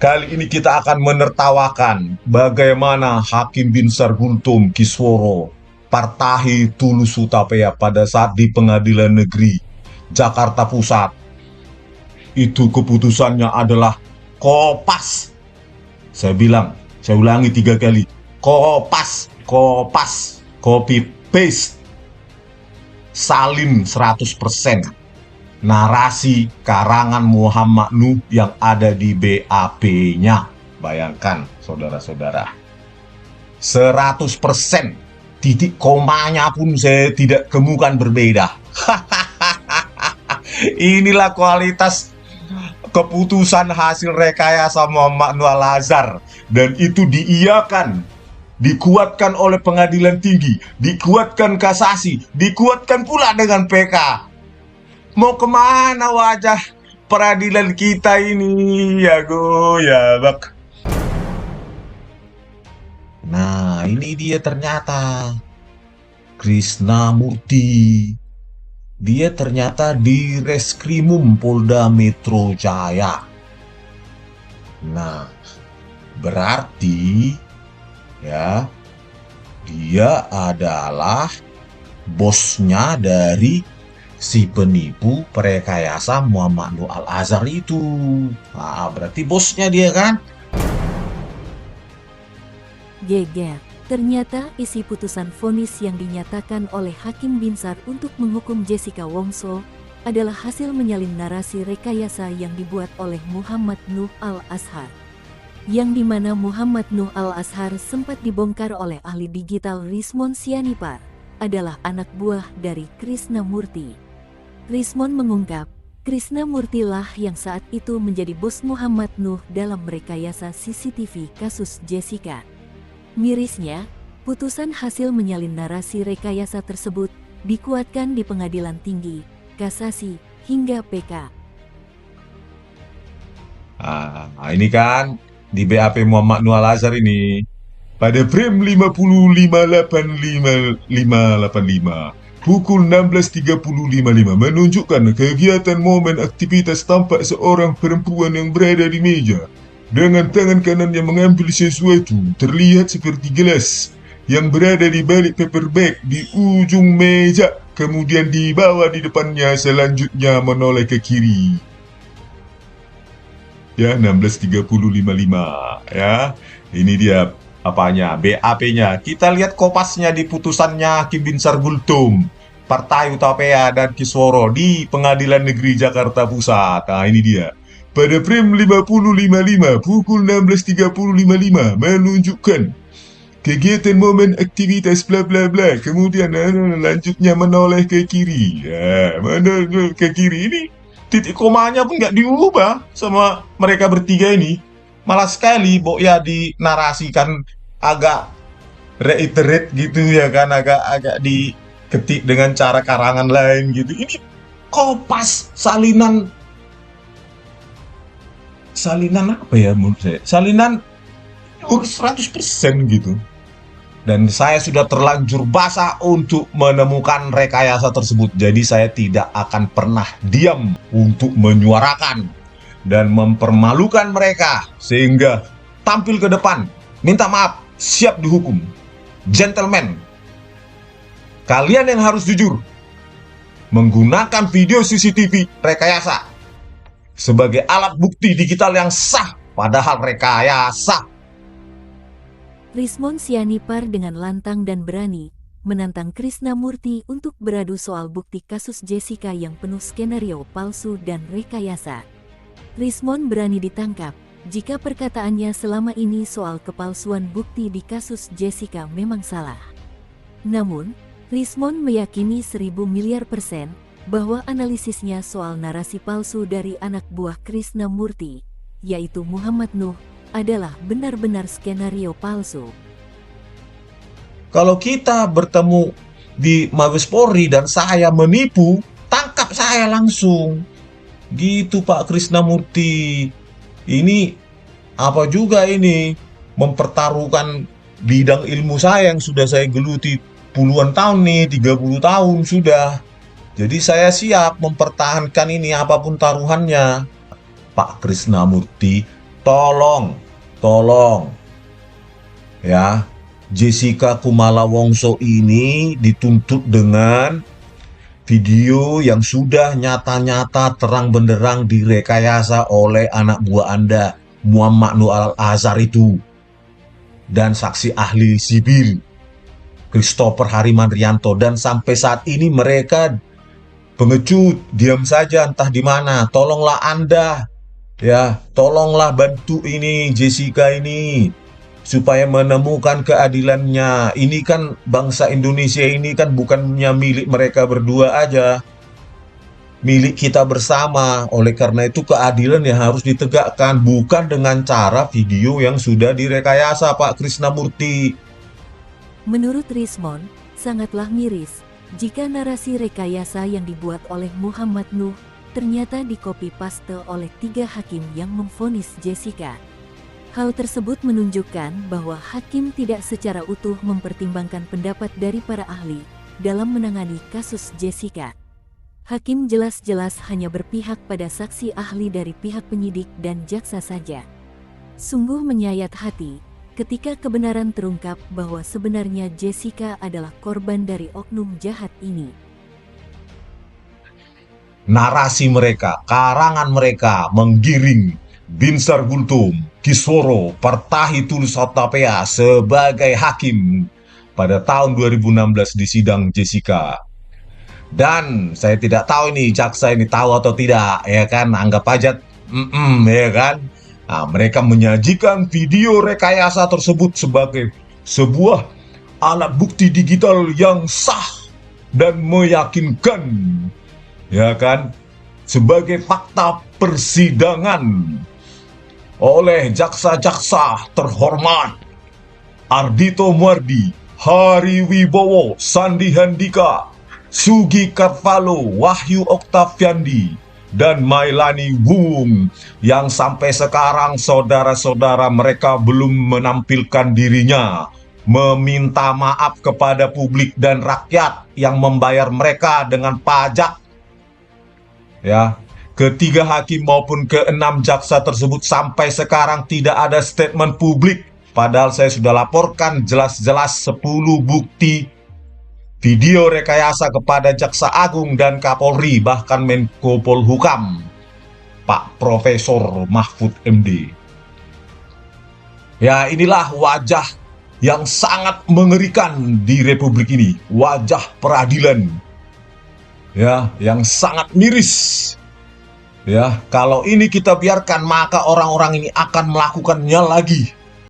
Kali ini kita akan menertawakan bagaimana Hakim Binsar Gultom Kisworo Partahi Tulus Hutapea pada saat di Pengadilan Negeri Jakarta Pusat. Itu keputusannya adalah kopas. Saya bilang, saya ulangi 3 kali. Kopas, kopas, copy paste. Salin 100%. Narasi karangan Muhammad Nuh yang ada di BAP-nya. Bayangkan, saudara-saudara. 100%. Titik komanya pun saya tidak temukan berbeda. Inilah kualitas keputusan hasil rekayasa Muhammad Nuh Al-Azhar. Dan itu diiyakan, dikuatkan oleh pengadilan tinggi, dikuatkan kasasi, dikuatkan pula dengan PK. Mau kemana wajah peradilan kita ini? Ya bak. Nah, ini dia ternyata Krisnamurti. Dia ternyata di Reskrimum Polda Metro Jaya. Nah, berarti ya dia adalah bosnya dari si penipu perekayasa Muhammad Nuh Al-Azhar itu. Nah, berarti bosnya dia kan? Geger, ternyata isi putusan vonis yang dinyatakan oleh Hakim Binsar untuk menghukum Jessica Wongso adalah hasil menyalin narasi rekayasa yang dibuat oleh Muhammad Nuh Al-Azhar. Yang dimana Muhammad Nuh Al-Azhar sempat dibongkar oleh ahli digital Rismon Sianipar adalah anak buah dari Krisnamurti. Rismon mengungkap, Krisnamurti lah yang saat itu menjadi bos Muhammad Nuh dalam merekayasa CCTV kasus Jessica. Mirisnya, putusan hasil menyalin narasi rekayasa tersebut dikuatkan di pengadilan tinggi, kasasi, hingga PK. Nah, ini kan di BAP Muhammad Nuh Al-Azhar ini pada frame 55.85.585 pukul 16.30.55 menunjukkan kegiatan momen aktivitas tampak seorang perempuan yang berada di meja dengan tangan kanannya mengambil sesuatu terlihat seperti gelas yang berada di balik paper bag di ujung meja, kemudian dibawa di depannya, selanjutnya menoleh ke kiri. Ya, 16.30.55 ya. Ini dia apanya, BAP-nya. Kita lihat kopasnya di putusannya Hakim Binsar Gultom Partahi Hutapea dan Kisworo di Pengadilan Negeri Jakarta Pusat. Nah, ini dia. Pada frame 50.55 pukul 16.30.55 menunjukkan kegiatan momen aktivitas bla bla bla, kemudian lanjutnya menoleh ke kiri. Ya, menoleh ke kiri ini titik komanya pun nggak diubah sama mereka bertiga ini. Malah sekali ya dinarasikan agak reiterate gitu ya kan, agak diketik dengan cara karangan lain gitu. Ini kopas salinan apa ya menurut saya? Salinan 100% gitu. Dan saya sudah terlanjur basah untuk menemukan rekayasa tersebut. Jadi saya tidak akan pernah diam untuk menyuarakan dan mempermalukan mereka sehingga tampil ke depan, minta maaf, siap dihukum. Gentlemen, kalian yang harus jujur menggunakan video CCTV rekayasa sebagai alat bukti digital yang sah, padahal rekayasa. Rismon Sianipar dengan lantang dan berani menantang Krisnamurti untuk beradu soal bukti kasus Jessica yang penuh skenario palsu dan rekayasa. Rismon berani ditangkap jika perkataannya selama ini soal kepalsuan bukti di kasus Jessica memang salah. Namun, Rismon meyakini 1000 miliar % bahwa analisisnya soal narasi palsu dari anak buah Krisnamurti, yaitu Muhammad Nuh, adalah benar-benar skenario palsu. Kalau kita bertemu di Mabes Polri dan saya menipu, tangkap saya langsung. Gitu Pak Krisnamurti. Ini apa juga ini? Mempertaruhkan bidang ilmu saya yang sudah saya geluti puluhan tahun nih, 30 tahun sudah. Jadi saya siap mempertahankan ini apapun taruhannya. Pak Krisnamurti tolong, ya, Jessica Kumala Wongso ini dituntut dengan video yang sudah nyata-nyata terang benderang direkayasa oleh anak buah Anda, Muhammad Nur Al-Azhar itu, dan saksi ahli sipil, Christopher Harimandrianto, dan sampai saat ini mereka pengecut, diam saja entah di mana. Tolonglah Anda, ya, tolonglah bantu ini Jessica ini supaya menemukan keadilannya. Ini kan bangsa Indonesia ini kan bukannya milik mereka berdua aja, milik kita bersama. Oleh karena itu keadilan yang harus ditegakkan, bukan dengan cara video yang sudah direkayasa, Pak Krisnamurti. Menurut Rismond, sangatlah miris jika narasi rekayasa yang dibuat oleh Muhammad Nuh ternyata di-copy paste oleh 3 hakim yang memvonis Jessica. Hal tersebut menunjukkan bahwa hakim tidak secara utuh mempertimbangkan pendapat dari para ahli dalam menangani kasus Jessica. Hakim jelas-jelas hanya berpihak pada saksi ahli dari pihak penyidik dan jaksa saja. Sungguh menyayat hati ketika kebenaran terungkap bahwa sebenarnya Jessica adalah korban dari oknum jahat ini. Narasi mereka, karangan mereka menggiring Binsar Gultom, Kisworo, Partahi Tulus Hotapea sebagai hakim pada tahun 2016 di sidang Jessica. Dan saya tidak tahu ini jaksa ini tahu atau tidak, ya kan? Anggap aja, ya kan? Nah, mereka menyajikan video rekayasa tersebut sebagai sebuah alat bukti digital yang sah dan meyakinkan, ya kan? Sebagai fakta persidangan oleh jaksa-jaksa terhormat Ardhito Muardi, Hari Wibowo, Sandi Handika, Sugi Karvalo, Wahyu Oktaviandi, dan Mailani Wung, yang sampai sekarang saudara-saudara mereka belum menampilkan dirinya, meminta maaf kepada publik dan rakyat yang membayar mereka dengan pajak. Ya, ketiga hakim maupun keenam jaksa tersebut sampai sekarang tidak ada statement publik. Padahal saya sudah laporkan jelas-jelas 10 bukti video rekayasa kepada Jaksa Agung dan Kapolri, bahkan Menko Polhukam, Pak Profesor Mahfud MD. Ya, inilah wajah yang sangat mengerikan di Republik ini, wajah peradilan. Ya, yang sangat miris. Ya, kalau ini kita biarkan maka orang-orang ini akan melakukannya lagi.